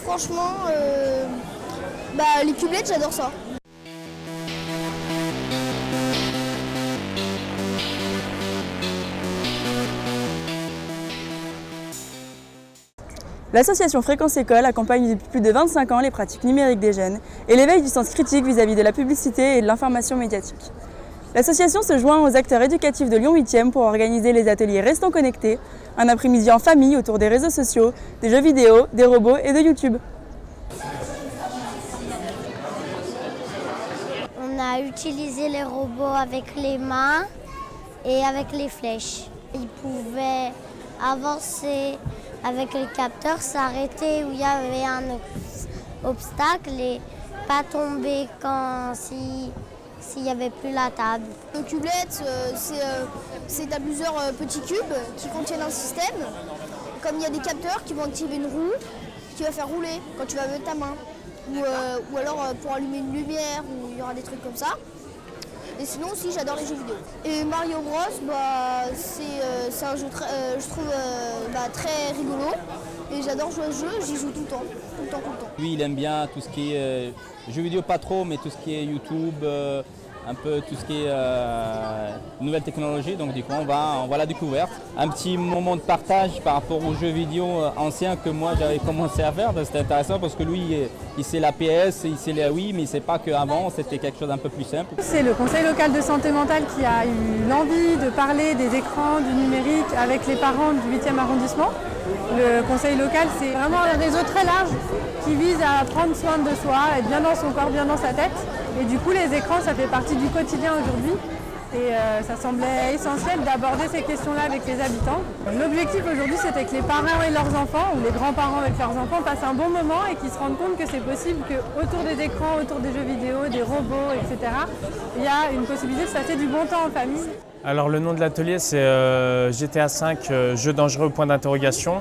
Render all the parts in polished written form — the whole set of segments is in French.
Franchement, les cubelettes, j'adore ça. L'association Fréquence École accompagne depuis plus de 25 ans les pratiques numériques des jeunes et l'éveil du sens critique vis-à-vis de la publicité et de l'information médiatique. L'association se joint aux acteurs éducatifs de Lyon 8e pour organiser les ateliers Restons connectés, un après-midi en famille autour des réseaux sociaux, des jeux vidéo, des robots et de YouTube. On a utilisé les robots avec les mains et avec les flèches. Ils pouvaient avancer avec les capteurs, s'arrêter où il y avait un obstacle et pas tomber s'il n'y avait plus la table. Le cubelette, c'est à plusieurs petits cubes qui contiennent un système. Comme il y a des capteurs qui vont activer une roue qui va faire rouler quand tu vas mettre ta main. Ou alors pour allumer une lumière, ou il y aura des trucs comme ça. Et sinon aussi j'adore les jeux vidéo. Et Mario Bros, c'est un jeu je trouve très rigolo. Et j'adore jouer à ce jeu, j'y joue tout le temps. Lui il aime bien tout ce qui est jeux vidéo, pas trop, mais tout ce qui est YouTube, un peu tout ce qui est nouvelles technologies. Donc du coup on va à la découverte. Un petit moment de partage par rapport aux jeux vidéo anciens que moi j'avais commencé à faire. C'était intéressant parce que lui il sait la PS, il sait la Wii, mais il ne sait pas qu'avant c'était quelque chose d'un peu plus simple. C'est le Conseil local de santé mentale qui a eu l'envie de parler des écrans, du numérique avec les parents du 8e arrondissement. Le conseil local, c'est vraiment un réseau très large qui vise à prendre soin de soi, être bien dans son corps, bien dans sa tête. Et du coup, les écrans, ça fait partie du quotidien aujourd'hui. Et ça semblait essentiel d'aborder ces questions-là avec les habitants. L'objectif aujourd'hui, c'était que les parents et leurs enfants, ou les grands-parents avec leurs enfants, passent un bon moment et qu'ils se rendent compte que c'est possible qu'autour des écrans, autour des jeux vidéo, des robots, etc., il y a une possibilité de passer du bon temps en famille. Alors le nom de l'atelier c'est GTA 5, jeu dangereux point d'interrogation.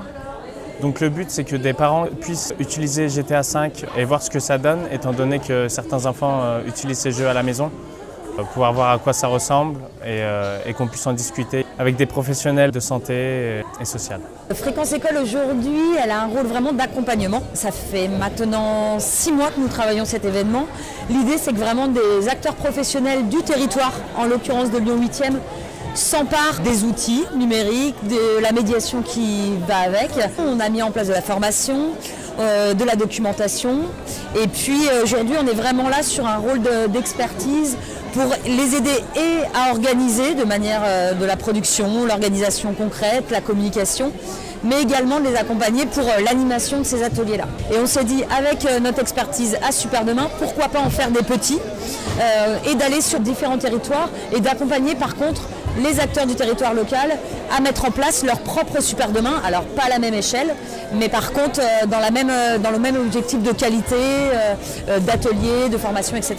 Donc le but c'est que des parents puissent utiliser GTA 5 et voir ce que ça donne, étant donné que certains enfants utilisent ces jeux à la maison, pouvoir voir à quoi ça ressemble et qu'on puisse en discuter avec des professionnels de santé et sociale. Fréquence École aujourd'hui, elle a un rôle vraiment d'accompagnement. Ça fait maintenant 6 mois que nous travaillons cet événement. L'idée c'est que vraiment des acteurs professionnels du territoire, en l'occurrence de Lyon 8e, s'emparent des outils numériques, de la médiation qui va avec. On a mis en place de la formation, de la documentation et puis aujourd'hui on est vraiment là sur un rôle d'expertise pour les aider et à organiser de manière de la production, l'organisation concrète, la communication, mais également de les accompagner pour l'animation de ces ateliers-là. Et on s'est dit, avec notre expertise à Super Demain, pourquoi pas en faire des petits et d'aller sur différents territoires et d'accompagner par contre les acteurs du territoire local à mettre en place leur propre Super Demain, alors pas à la même échelle, mais par contre dans le même objectif de qualité, d'atelier, de formation, etc.